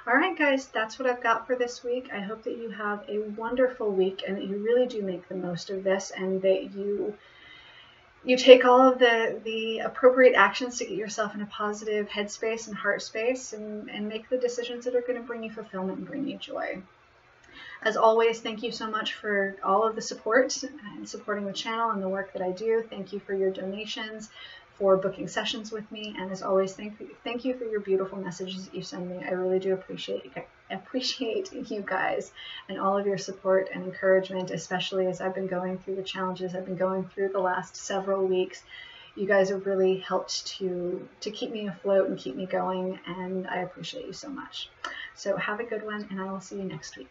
All right, guys, that's what I've got for this week. I hope that you have a wonderful week and that you really do make the most of this, and that you take all of the appropriate actions to get yourself in a positive headspace and heart space, and make the decisions that are going to bring you fulfillment and bring you joy. As always, thank you so much for all of the support and supporting the channel and the work that I do. Thank you for your donations, for booking sessions with me, and as always, thank you for your beautiful messages that you send me. I really do appreciate you guys and all of your support and encouragement, especially as I've been going through the challenges I've been going through the last several weeks. You guys have really helped to keep me afloat and keep me going, and I appreciate you so much. So have a good one, and I will see you next week.